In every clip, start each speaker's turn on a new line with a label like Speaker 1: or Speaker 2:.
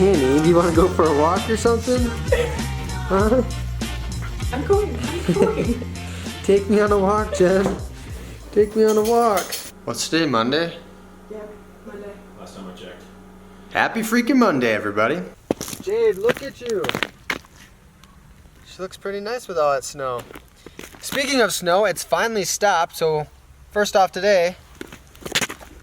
Speaker 1: Annie, do you want to go for a walk or something? Huh?
Speaker 2: I'm going.
Speaker 1: Take me on a walk, Jen. Take me on a walk. What's today, Monday?
Speaker 2: Yeah, Monday.
Speaker 3: Last time I checked.
Speaker 1: Happy freaking Monday, everybody. Jade, look at you. She looks pretty nice with all that snow. Speaking of snow, it's finally stopped, so first off today,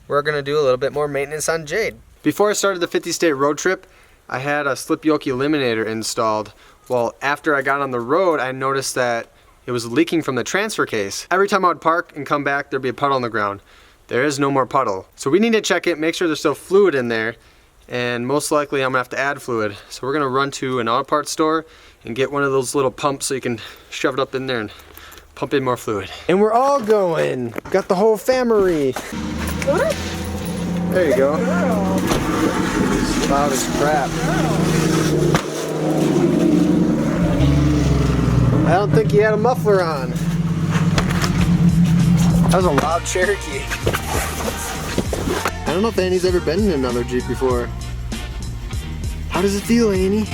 Speaker 1: we're gonna do a little bit more maintenance on Jade. Before I started the 50-state road trip, I had a slip yoke eliminator installed. Well, after I got on the road, I noticed that it was leaking from the transfer case. Every time I would park and come back, there'd be a puddle on the ground. There is no more puddle. So we need to check it, make sure there's still fluid in there, and most likely I'm gonna have to add fluid. So we're gonna run to an auto parts store and get one of those little pumps so you can shove it up in there and pump in more fluid. And we're all going. Got the whole family.
Speaker 2: What?
Speaker 1: There you go. It's loud as crap. I don't think he had a muffler on. That was a loud Cherokee. I don't know if Annie's ever been in another Jeep before. How does it feel, Annie?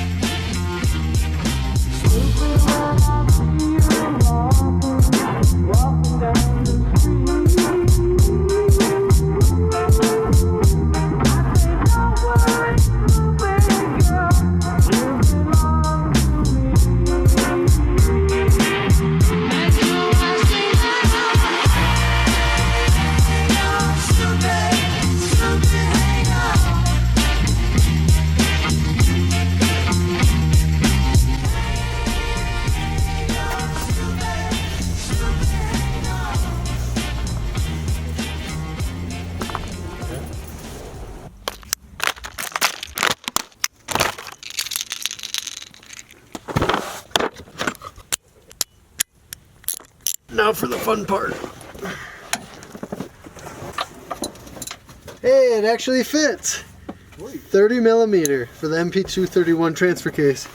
Speaker 1: Now for the fun part. Hey, it actually fits. 30 millimeter for the MP231 transfer case.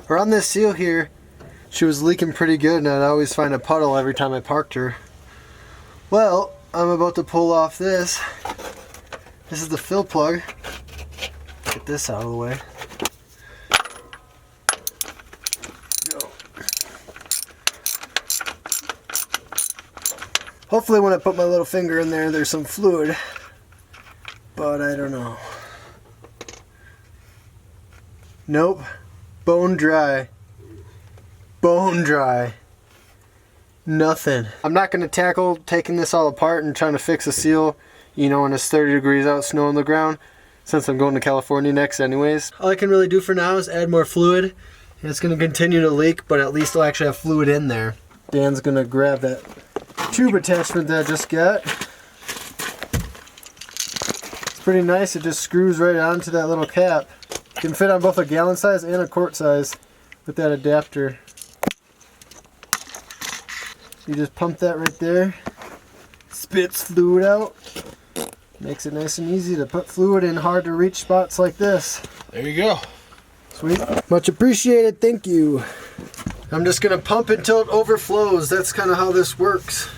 Speaker 1: Around this seal here, she was leaking pretty good and I'd always find a puddle every time I parked her. Well, I'm about to pull off this. This is the fill plug. Get this out of the way. Hopefully when I put my little finger in there, there's some fluid, but I don't know. Nope, bone dry. Bone dry. Nothing. I'm not gonna tackle taking this all apart and trying to fix a seal, you know, when it's 30 degrees out, snow on the ground, since I'm going to California next anyways. All I can really do for now is add more fluid. It's gonna continue to leak, but at least I'll actually have fluid in there. Dan's gonna grab that tube attachment that I just got. It's pretty nice. It just screws right onto that little cap. You can fit on both a gallon size and a quart size with that adapter. You just pump that right there. Spits fluid out. Makes it nice and easy to put fluid in hard to reach spots like this.
Speaker 3: There you go.
Speaker 1: Sweet. Much appreciated. Thank you. I'm just gonna pump until it overflows. That's kind of how this works.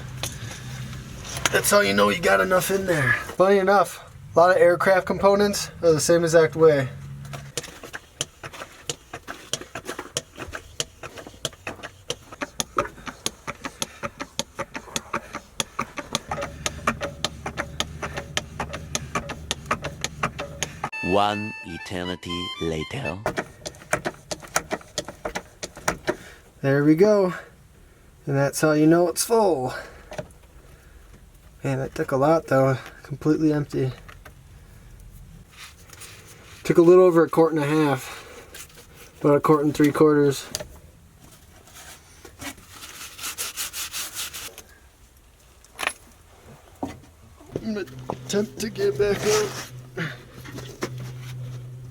Speaker 1: That's how you know you got enough in there. Funny enough, a lot of aircraft components are the same exact way.
Speaker 4: One eternity later.
Speaker 1: There we go. And that's how you know it's full. Man, that took a lot though. Completely empty. Took a little over a quart and a half. About a quart and 3/4. I'm gonna attempt to get back up.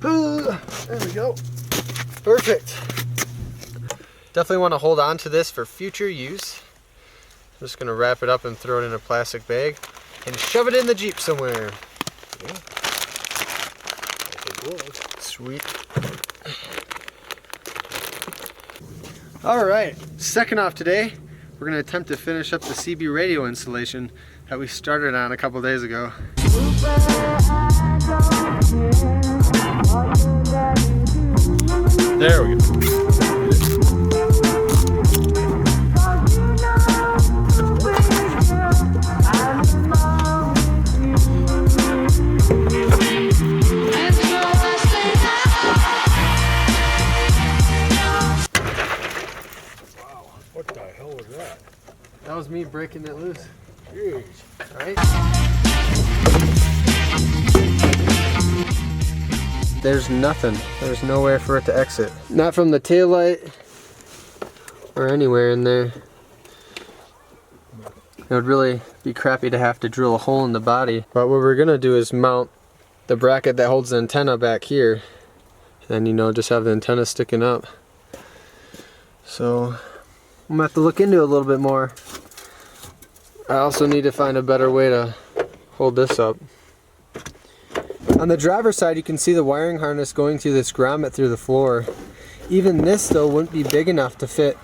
Speaker 1: There we go. Perfect. Definitely want to hold on to this for future use. I'm just going to wrap it up and throw it in a plastic bag and shove it in the Jeep somewhere. Yeah. Sweet. Alright, second off today, we're going to attempt to finish up the CB radio installation that we started on a couple days ago.
Speaker 3: There we go.
Speaker 5: What the hell was that?
Speaker 1: That was me breaking it loose.
Speaker 5: Jeez.
Speaker 1: Right? There's nothing. There's nowhere for it to exit. Not from the taillight or anywhere in there. It would really be crappy to have to drill a hole in the body. But what we're gonna do is mount the bracket that holds the antenna back here. And then, just have the antenna sticking up. So I'm gonna have to look into it a little bit more. I also need to find a better way to hold this up. On the driver's side, you can see the wiring harness going through this grommet through the floor. Even this though wouldn't be big enough to fit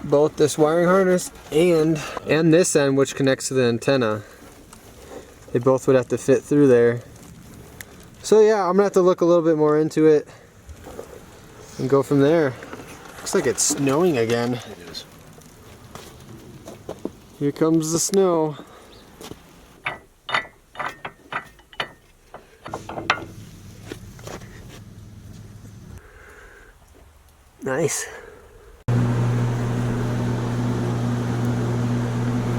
Speaker 1: both this wiring harness and this end, which connects to the antenna. They both would have to fit through there. So yeah, I'm gonna have to look a little bit more into it and go from there. Looks like it's snowing again.
Speaker 5: It is.
Speaker 1: Here comes the snow. Nice.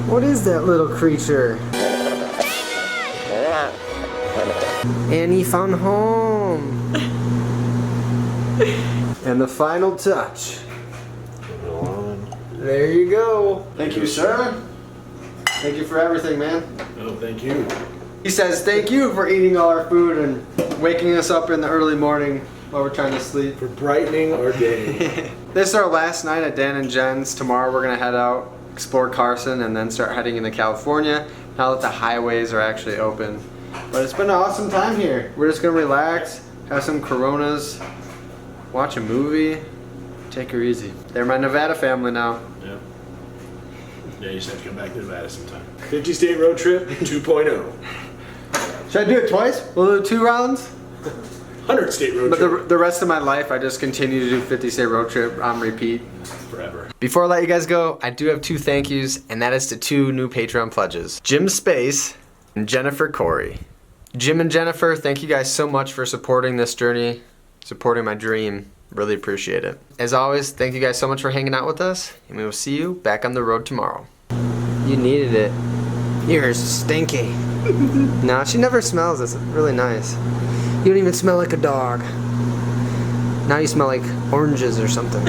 Speaker 1: What is that little creature? And he found home. And the final touch. There you go. Thank you, sir. Thank you for everything, man.
Speaker 5: Oh, thank you.
Speaker 1: He says thank you for eating all our food and waking us up in the early morning while we're trying to sleep.
Speaker 5: For brightening our day.
Speaker 1: This is our last night at Dan and Jen's. Tomorrow we're gonna head out, explore Carson, and then start heading into California now that the highways are actually open. But it's been an awesome time here. We're just gonna relax, have some Coronas, watch a movie, take her easy. They're my Nevada family now.
Speaker 5: Yeah. Yeah, you just have to come back to Nevada sometime. 50 state road trip 2.0.
Speaker 1: Should I do it twice? We'll do 2 rounds?
Speaker 5: 100 state road
Speaker 1: But
Speaker 5: trip.
Speaker 1: the rest of my life, I just continue to do 50 state road trip on repeat.
Speaker 5: Forever.
Speaker 1: Before I let you guys go, I do have 2 thank yous, and that is to 2 new Patreon pledges. Jim Space and Jennifer Corey. Jim and Jennifer, thank you guys so much for supporting this journey, supporting my dream. Really appreciate it. As always, thank you guys so much for hanging out with us, and we will see you back on the road tomorrow. You needed it. You're stinky. No, she never smells. It's really nice. You don't even smell like a dog. Now you smell like oranges or something.